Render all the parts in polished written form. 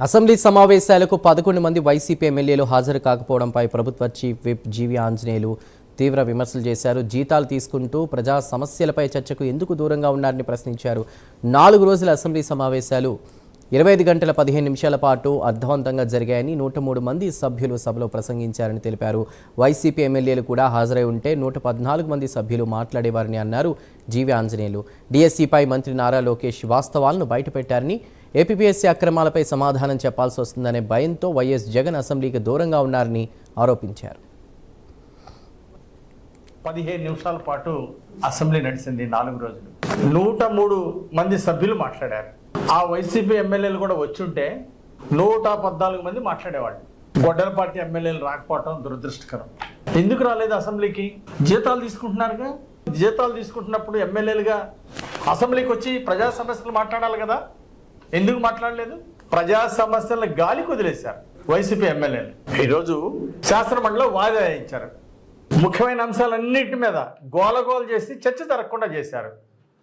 Assembly సమావేశాలకు 11 మంది YCP ఎమ్మెల్యేలు హాజరు కాకపోవడంపై ప్రభుత్వ చీఫ్ విప్ జీవి ఆంజనేయులు తీవ్ర విమర్శలు చేశారు. జీతాలు తీసుకుంటూ ప్రజా సమస్యలపై చర్చకు ఎందుకు దూరంగా ఉన్నారని ప్రశ్నించారు. 4 రోజుల అసెంబ్లీ సమావేశాలు 25 గంటల 15 నిమిషాల పాటు అర్థవంతంగా జరిగాయని 103 మంది సభ్యులు సభలో ప్రసంగించారని తెలిపారు. వైసీపీ ఎమ్మెల్యేలు కూడా హాజరై ఉంటే 114 మంది సభ్యులు మాట్లాడేవారని అన్నారు జీవి ఆంజనేయులు. డిఎస్సిపై మంత్రి నారా లోకేష్ వాస్తవాలను బయటపెట్టారని, ఏపీపీఎస్సీ అక్రమాలపై సమాధానం చెప్పాల్సి వస్తుందనే భయంతో వైఎస్ జగన్ అసెంబ్లీకి దూరంగా ఉన్నారని ఆరోపించారు. 15 నిమిషాల పాటు అసెంబ్లీ నడిచింది. 4 రోజులు 103 మంది సభ్యులు మాట్లాడారు. ఆ వైసీపీ ఎమ్మెల్యేలు కూడా వచ్చుంటే 114 మంది మాట్లాడేవాళ్ళు. గొడ్డల పార్టీ ఎమ్మెల్యేలు రాకపోవటం దురదృష్టకరం. ఎందుకు రాలేదు అసెంబ్లీకి? జీతాలు తీసుకుంటున్నారుగా. జీతాలు తీసుకుంటున్నప్పుడు ఎమ్మెల్యేలుగా అసెంబ్లీకి వచ్చి ప్రజా సమస్యలు మాట్లాడాలి కదా. ఎందుకు మాట్లాడలేదు? ప్రజా సమస్యలను గాలికి వదిలేశారు వైసీపీ ఎమ్మెల్యేలు. ఈరోజు శాసనమండలిలో వాయిదా వేయించారు. ముఖ్యమైన అంశాలన్నింటి మీద గోలగోలు చేసి చర్చ జరగకుండా చేశారు.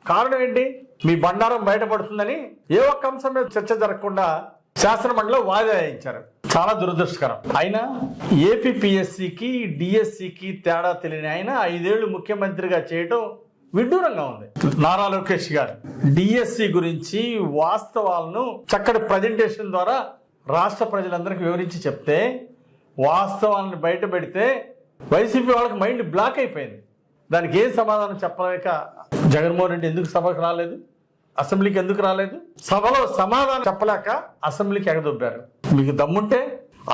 కారణం ఏంటి? మీ బండారం బయటపడుతుందని ఏ ఒక్క అంశం మీద చర్చ జరగకుండా శాసనమండలిలో వాయిదా వేయించారు. చాలా దురదృష్టకరం. అయినా ఏపీపీఎస్సీకి డిఎస్సికి తేడా తెలియని ఆయన 5 ఏళ్లు ముఖ్యమంత్రిగా చేయటం విడ్డూరంగా ఉంది. నారా లోకేష్ గారు డిఎస్సి గురించి వాస్తవాలను చక్కటి ప్రజెంటేషన్ ద్వారా రాష్ట్ర ప్రజలందరికీ వివరించి చెప్తే, వాస్తవాలను బయట పెడితే వైసీపీ వాళ్ళకి మైండ్ బ్లాక్ అయిపోయింది. దానికి ఏం సమాధానం చెప్పలేక జగన్మోహన్ రెడ్డి ఎందుకు సభకు రాలేదు, అసెంబ్లీకి ఎందుకు రాలేదు? సభలో సమాధానం చెప్పలేక అసెంబ్లీకి ఎగదొబ్బారు. మీకు దమ్ముంటే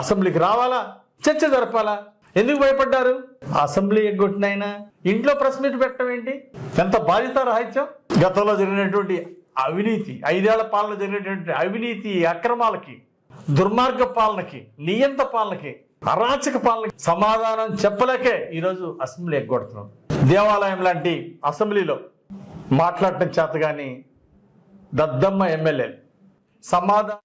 అసెంబ్లీకి రావాలా, చర్చ జరపాలా? ఎందుకు భయపడ్డారు? అసెంబ్లీ ఎగ్గొట్టిన ఆయన ఇంట్లో ప్రెస్ మీట్ పెట్టడం ఏంటి? ఎంత బాధ్యత రాహిత్యం. గతంలో జరిగినటువంటి అవినీతి, 5 ఏళ్ల పాలన జరిగినటువంటి అవినీతి అక్రమాలకి, దుర్మార్గ పాలనకి, నియంత పాలనకి, అరాచక పాలనకి సమాధానం చెప్పలేకే ఈరోజు అసెంబ్లీ ఎగ్గొడుతున్నాం. దేవాలయం లాంటి అసెంబ్లీలో మాట్లాడటం చేత కానీ దద్దమ్మ ఎమ్మెల్యేలు సమాధానం